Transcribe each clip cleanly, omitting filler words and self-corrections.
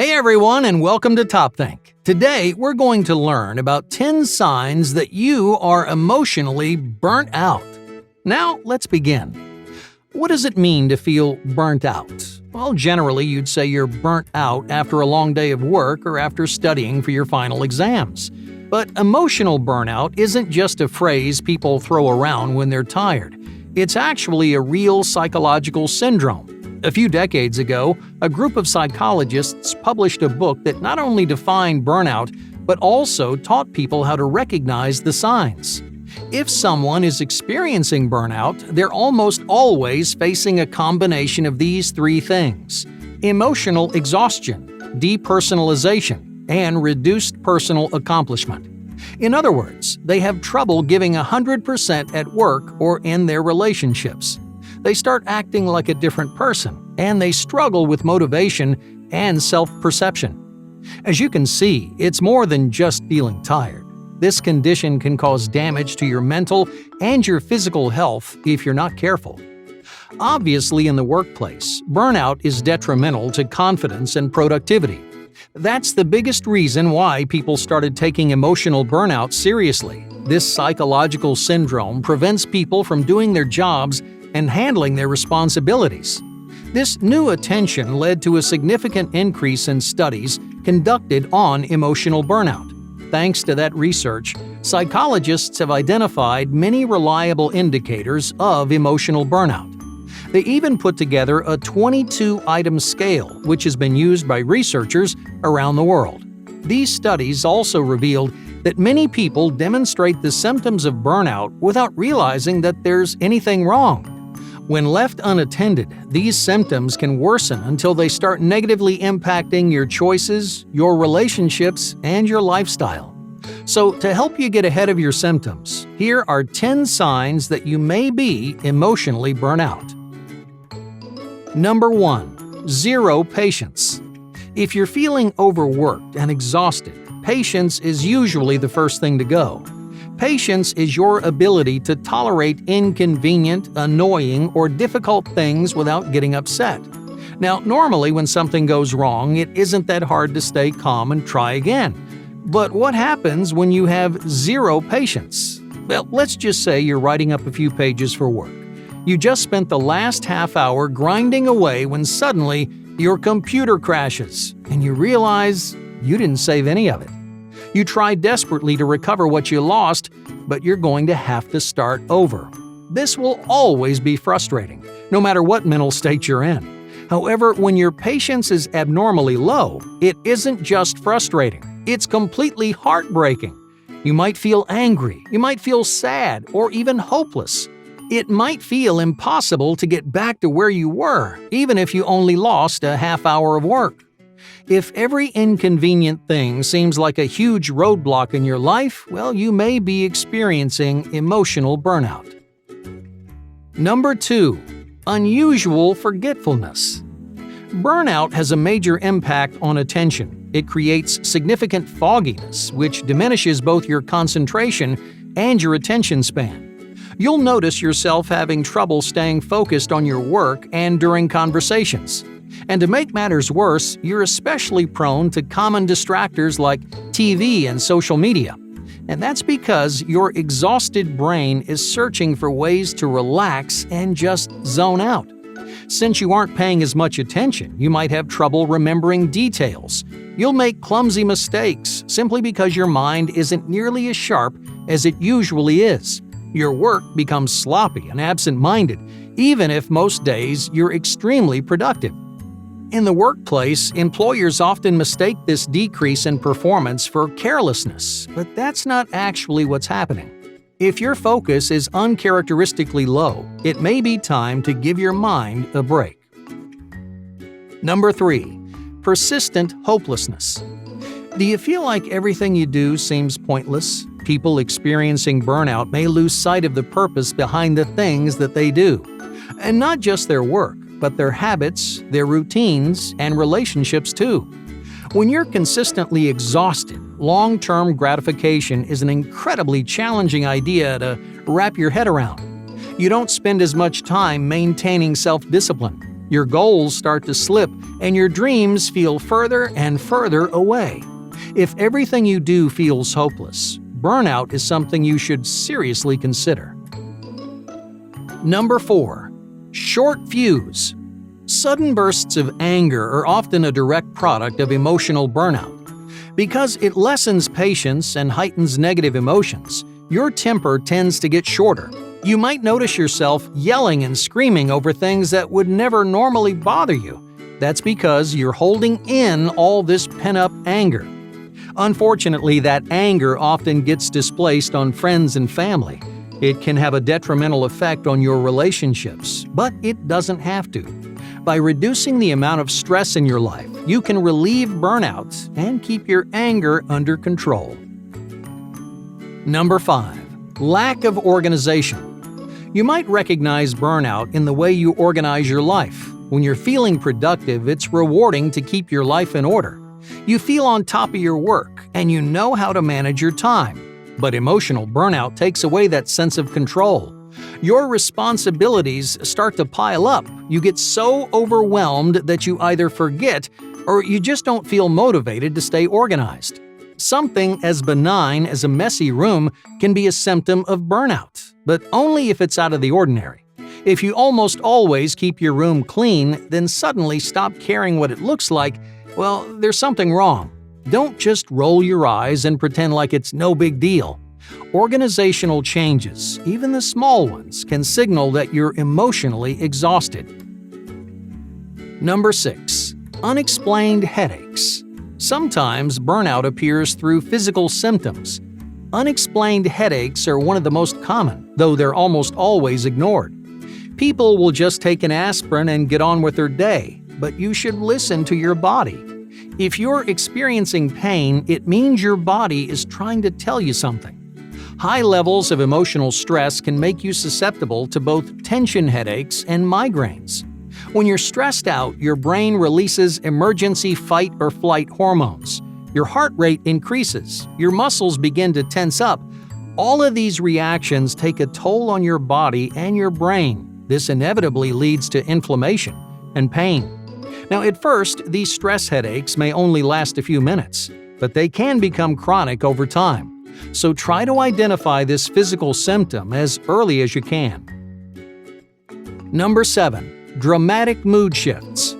Hey everyone, and welcome to Top Think. Today, we're going to learn about 10 signs that you are emotionally burnt out. Now, let's begin. What does it mean to feel burnt out? Well, generally, you'd say you're burnt out after a long day of work or after studying for your final exams. But emotional burnout isn't just a phrase people throw around when they're tired. It's actually a real psychological syndrome. A few decades ago, a group of psychologists published a book that not only defined burnout, but also taught people how to recognize the signs. If someone is experiencing burnout, they're almost always facing a combination of these three things: emotional exhaustion, depersonalization, and reduced personal accomplishment. In other words, they have trouble giving 100% at work or in their relationships. They start acting like a different person, and they struggle with motivation and self-perception. As you can see, it's more than just feeling tired. This condition can cause damage to your mental and your physical health if you're not careful. Obviously, in the workplace, burnout is detrimental to confidence and productivity. That's the biggest reason why people started taking emotional burnout seriously. This psychological syndrome prevents people from doing their jobs and handling their responsibilities. This new attention led to a significant increase in studies conducted on emotional burnout. Thanks to that research, psychologists have identified many reliable indicators of emotional burnout. They even put together a 22-item scale, which has been used by researchers around the world. These studies also revealed that many people demonstrate the symptoms of burnout without realizing that there's anything wrong. When left unattended, these symptoms can worsen until they start negatively impacting your choices, your relationships, and your lifestyle. So, to help you get ahead of your symptoms, here are 10 signs that you may be emotionally burnt out. Number 1. Zero patience. If you're feeling overworked and exhausted, patience is usually the first thing to go. Patience is your ability to tolerate inconvenient, annoying, or difficult things without getting upset. Now, normally when something goes wrong, it isn't that hard to stay calm and try again. But what happens when you have zero patience? Well, let's just say you're writing up a few pages for work. You just spent the last half hour grinding away when suddenly your computer crashes and you realize you didn't save any of it. You try desperately to recover what you lost, but you're going to have to start over. This will always be frustrating, no matter what mental state you're in. However, when your patience is abnormally low, it isn't just frustrating, it's completely heartbreaking. You might feel angry, you might feel sad, or even hopeless. It might feel impossible to get back to where you were, even if you only lost a half hour of work. If every inconvenient thing seems like a huge roadblock in your life, well, you may be experiencing emotional burnout. Number 2. Unusual forgetfulness. Burnout has a major impact on attention. It creates significant fogginess, which diminishes both your concentration and your attention span. You'll notice yourself having trouble staying focused on your work and during conversations. And to make matters worse, you're especially prone to common distractors like TV and social media. And that's because your exhausted brain is searching for ways to relax and just zone out. Since you aren't paying as much attention, you might have trouble remembering details. You'll make clumsy mistakes simply because your mind isn't nearly as sharp as it usually is. Your work becomes sloppy and absent-minded, even if most days you're extremely productive. In the workplace, employers often mistake this decrease in performance for carelessness, but that's not actually what's happening. If your focus is uncharacteristically low, it may be time to give your mind a break. Number 3. Persistent hopelessness. Do you feel like everything you do seems pointless? People experiencing burnout may lose sight of the purpose behind the things that they do. And not just their work, but their habits, their routines, and relationships too. When you're consistently exhausted, long-term gratification is an incredibly challenging idea to wrap your head around. You don't spend as much time maintaining self-discipline. Your goals start to slip, and your dreams feel further and further away. If everything you do feels hopeless, burnout is something you should seriously consider. Number 4. Short fuse. Sudden bursts of anger are often a direct product of emotional burnout. Because it lessens patience and heightens negative emotions, your temper tends to get shorter. You might notice yourself yelling and screaming over things that would never normally bother you. That's because you're holding in all this pent-up anger. Unfortunately, that anger often gets displaced on friends and family. It can have a detrimental effect on your relationships, but it doesn't have to. By reducing the amount of stress in your life, you can relieve burnout and keep your anger under control. Number 5. Lack of organization. You might recognize burnout in the way you organize your life. When you're feeling productive, it's rewarding to keep your life in order. You feel on top of your work, and you know how to manage your time. But emotional burnout takes away that sense of control. Your responsibilities start to pile up. You get so overwhelmed that you either forget or you just don't feel motivated to stay organized. Something as benign as a messy room can be a symptom of burnout, but only if it's out of the ordinary. If you almost always keep your room clean, then suddenly stop caring what it looks like, well, there's something wrong. Don't just roll your eyes and pretend like it's no big deal. Organizational changes, even the small ones, can signal that you're emotionally exhausted. Number 6. Unexplained headaches. Sometimes burnout appears through physical symptoms. Unexplained headaches are one of the most common, though they're almost always ignored. People will just take an aspirin and get on with their day, but you should listen to your body. If you're experiencing pain, it means your body is trying to tell you something. High levels of emotional stress can make you susceptible to both tension headaches and migraines. When you're stressed out, your brain releases emergency fight or flight hormones. Your heart rate increases, your muscles begin to tense up. All of these reactions take a toll on your body and your brain. This inevitably leads to inflammation and pain. Now, at first, these stress headaches may only last a few minutes, but they can become chronic over time. So try to identify this physical symptom as early as you can. Number 7. Dramatic mood shifts.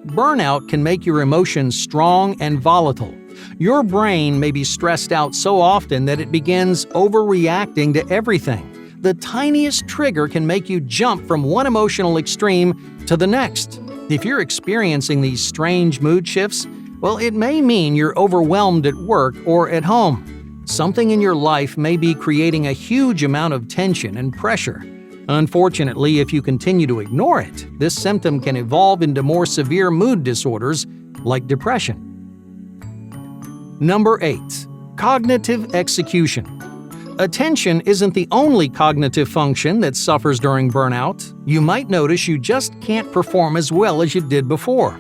Burnout can make your emotions strong and volatile. Your brain may be stressed out so often that it begins overreacting to everything. The tiniest trigger can make you jump from one emotional extreme to the next. If you're experiencing these strange mood shifts, well, it may mean you're overwhelmed at work or at home. Something in your life may be creating a huge amount of tension and pressure. Unfortunately, if you continue to ignore it, this symptom can evolve into more severe mood disorders like depression. Number 8. Cognitive execution. Attention isn't the only cognitive function that suffers during burnout. You might notice you just can't perform as well as you did before.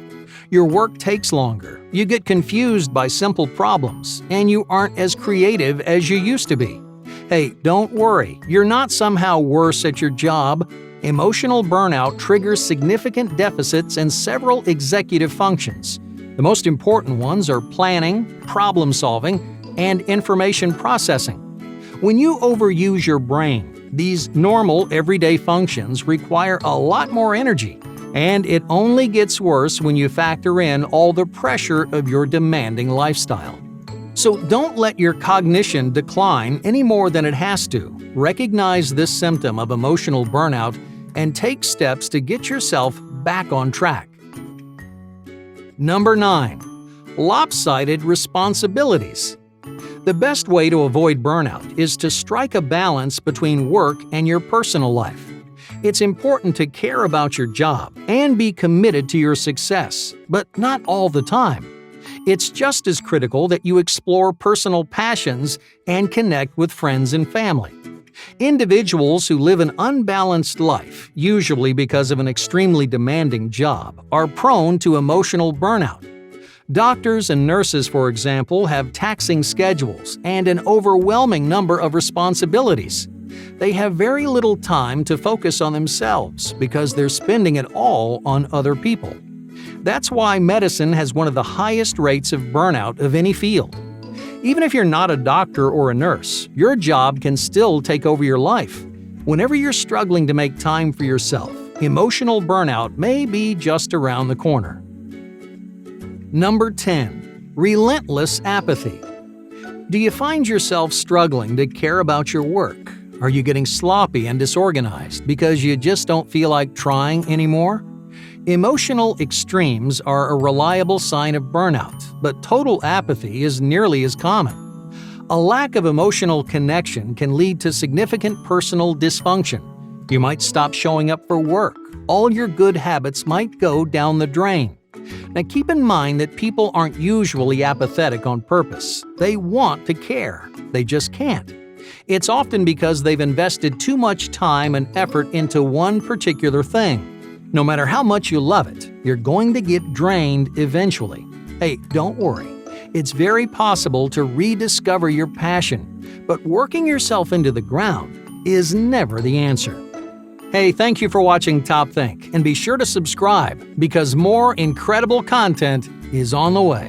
Your work takes longer, you get confused by simple problems, and you aren't as creative as you used to be. Hey, don't worry, you're not somehow worse at your job. Emotional burnout triggers significant deficits in several executive functions. The most important ones are planning, problem solving, and information processing. When you overuse your brain, these normal everyday functions require a lot more energy, and it only gets worse when you factor in all the pressure of your demanding lifestyle. So don't let your cognition decline any more than it has to. Recognize this symptom of emotional burnout and take steps to get yourself back on track. Number 9. Lopsided responsibilities. The best way to avoid burnout is to strike a balance between work and your personal life. It's important to care about your job and be committed to your success, but not all the time. It's just as critical that you explore personal passions and connect with friends and family. Individuals who live an unbalanced life, usually because of an extremely demanding job, are prone to emotional burnout. Doctors and nurses, for example, have taxing schedules and an overwhelming number of responsibilities. They have very little time to focus on themselves because they're spending it all on other people. That's why medicine has one of the highest rates of burnout of any field. Even if you're not a doctor or a nurse, your job can still take over your life. Whenever you're struggling to make time for yourself, emotional burnout may be just around the corner. Number 10. Relentless apathy. Do you find yourself struggling to care about your work? Are you getting sloppy and disorganized because you just don't feel like trying anymore? Emotional extremes are a reliable sign of burnout, but total apathy is nearly as common. A lack of emotional connection can lead to significant personal dysfunction. You might stop showing up for work. All your good habits might go down the drain. Now keep in mind that people aren't usually apathetic on purpose. They want to care. They just can't. It's often because they've invested too much time and effort into one particular thing. No matter how much you love it, you're going to get drained eventually. Hey, don't worry. It's very possible to rediscover your passion, but working yourself into the ground is never the answer. Hey, thank you for watching Top Think, and be sure to subscribe because more incredible content is on the way.